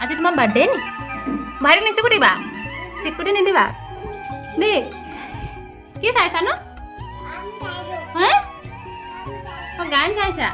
আজি তোমাৰ বাৰ্থডে নি ভাইটি নিচিকুটিবা চিকুটি নিদিবা দেই কি চাইছা নো হে গান চাইছা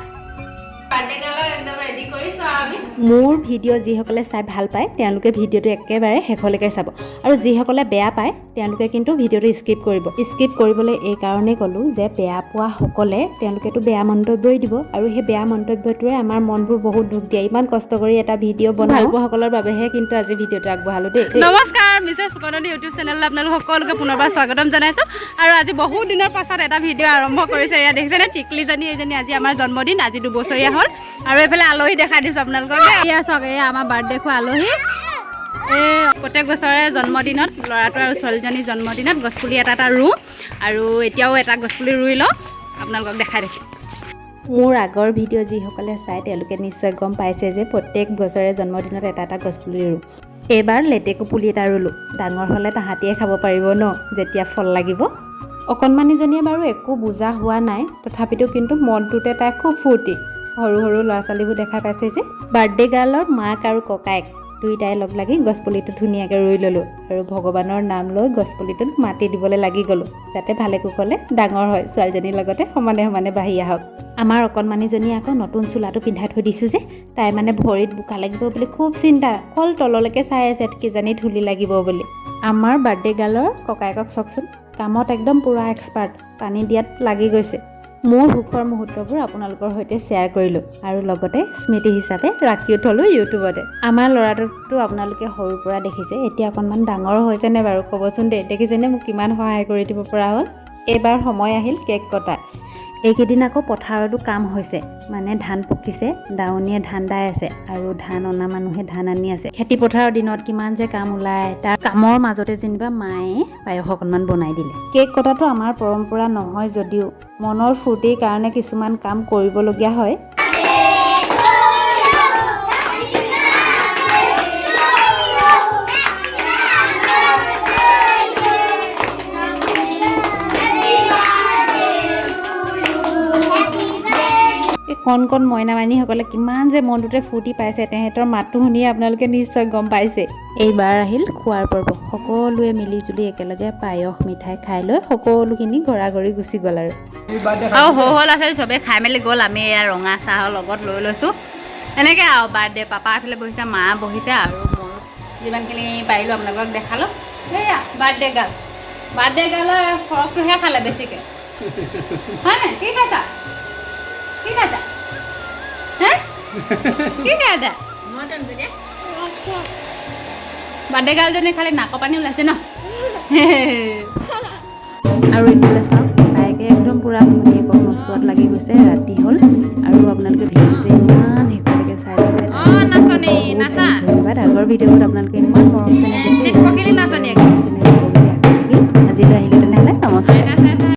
মোৰ ভিডিঅ' যিসকলে চাই ভাল পায় তেওঁলোকে ভিডিঅ'টো একেবাৰে শেষলৈকে চাব আৰু যিসকলে বেয়া পায় তেওঁলোকে কিন্তু ভিডিঅ'টো স্কিপ কৰিব স্কিপ কৰিবলৈ এই কাৰণেই ক'লোঁ যে বেয়া পোৱা সকলে তেওঁলোকেতো বেয়া মন্তব্যই দিব আৰু সেই বেয়া মন্তব্যটোৱে আমাৰ মনবোৰ বহুত দুখ দিয়ে ইমান কষ্ট কৰি এটা ভিডিঅ' বনাই ভাল পোৱাসকলৰ বাবেহে কিন্তু আজি ভিডিঅ'টো আগবঢ়ালোঁ দেই নমস্কাৰ মিছেছ ফুকননী ইউটিউব চেনেললৈ আপোনালোক সকলোকে পুনৰবাৰ স্বাগতম জনাইছোঁ আৰু আজি বহুত দিনৰ পাছত এটা ভিডিঅ' আৰম্ভ কৰিছে এয়া দেখিছেনে টিকলিজনী এইজনী আজি আমাৰ জন্মদিন আজি 2 বছৰীয়া হ'ল আৰু এইফালে আলহী দেখা দিছোঁ আপোনালোকক এয়া চাওক এয়া আমাৰ বাৰ্থডে খোৱা আলহী এই প্ৰত্যেক বছৰে জন্মদিনত ল'ৰাটো আৰু ছোৱালীজনীৰ জন্মদিনত গছপুলি এটা ৰুওঁ আৰু এতিয়াও এটা গছপুলি ৰুই লওঁ আপোনালোকক দেখাই দেখি মোৰ আগৰ ভিডিঅ' যিসকলে চাই তেওঁলোকে নিশ্চয় গম পাইছে যে প্ৰত্যেক বছৰে জন্মদিনত এটা গছপুলি ৰুওঁ এইবাৰ লেটেকু পুলি এটা ৰুলোঁ ডাঙৰ হ'লে তাহাঁতিয়ে খাব পাৰিব ন যেতিয়া ফল লাগিব অকণমানিজনীয়ে বাৰু একো বুজা হোৱা নাই তথাপিতো কিন্তু মনটোতে তাই খুব ফূৰ্তি সৰু সৰু ল'ৰা ছোৱালীবোৰ দেখা পাইছে যে বাৰ্থডে গাৰ্লৰ মাক আৰু ককায়েক দুইটাই লগ লাগি গছপুলিটো ধুনীয়াকৈ ৰুই ল'লোঁ আৰু ভগৱানৰ নাম লৈ গছপুলিটোত মাটি দিবলৈ লাগি গ'লোঁ যাতে ভালে কুশলে ডাঙৰ হয় ছোৱালীজনীৰ লগতে সমানে সমানে বাঢ়ি আহক আমাৰ অকণমানিজনী আকৌ নতুন চোলাটো পিন্ধাই থৈ দিছোঁ যে তাই মানে ভৰিত বোকা লাগিব বুলি খুব চিন্তা অকল তললৈকে চাই আছে কিজানি ধূলি লাগিব বুলি আমাৰ বাৰ্থডে গাৰ্লৰ ককায়েকক চাওকচোন কামত একদম পূৰা এক্সপাৰ্ট পানী দিয়াত লাগি গৈছে মোৰ সুখৰ মুহূৰ্তবোৰ আপোনালোকৰ সৈতে শ্বেয়াৰ কৰিলোঁ আৰু লগতে স্মৃতি হিচাপে ৰাখিও থলোঁ ইউটিউবতে আমাৰ ল'ৰাটোকতো আপোনালোকে সৰুৰ পৰা দেখিছে এতিয়া অকণমান ডাঙৰ হৈছেনে বাৰু ক'বচোন দেই দেখিছেনে মোক কিমান সহায় কৰি দিব পৰা হ'ল এইবাৰ সময় আহিল কেক কটাৰ এইকেইদিন আকৌ পথাৰতো কাম হৈছে মানে ধান পকিছে দাৱনীয়ে ধান দাই আছে আৰু ধান অনা মানুহে ধান আনি আছে খেতি পথাৰৰ দিনত কিমান যে কাম ওলায় তাৰ কামৰ মাজতে যেনিবা মায়ে পায়স অকণমান বনাই দিলে কেক কটাটো আমাৰ পৰম্পৰা নহয় যদিও মনৰ ফূৰ্তিৰ কাৰণে কিছুমান কাম কৰিবলগীয়া হয় কণ কণ মইনামাইনীসকলে কিমান যে মনটোতে ফূৰ্তি পাইছে তেহেঁতৰ মাতটো শুনিয়ে আপোনালোকে নিশ্চয় গম পাইছে এইবাৰ আহিল খোৱাৰ পৰ্ব সকলোৱে মিলিজুলি একেলগে পায়স মিঠাই খাই লৈ সকলোখিনি ঘৰাঘৰি গুচি গ'ল আৰু হ'ল আছে চবেই খাই মেলি গ'ল আমি এয়া ৰঙা চাহৰ লগত লৈ লৈছোঁ এনেকৈ আৰু বাৰ্থডে পাপা এফালে বহিছে মা বহিছে আৰু মই যিমানখিনি পাৰিলোঁ আপোনালোকক দেখালোঁ সেয়া বাৰ্থডে গাৰ্লৰ ফৰকটোহে খালে বেছিকৈ হয়নে কি খাইছা কি খাইছা হে কি খাইছা বাৰ্থডে গাৰ্লজনী খালি নাকৰ পানী ওলাইছে ন আৰু এইফালে চাওক বায়েকে একদম পূৰা ধুনীয়াকৈ নচোৱাত লাগি গৈছে ৰাতি হ'ল আৰু আপোনালোকে ভিডিঅ' যে ইমান শেষলৈকে চাই ধন্যবাদ আগৰ ভিডিঅ'ত আপোনালোকে ইমান মৰম চেনেহ দিছে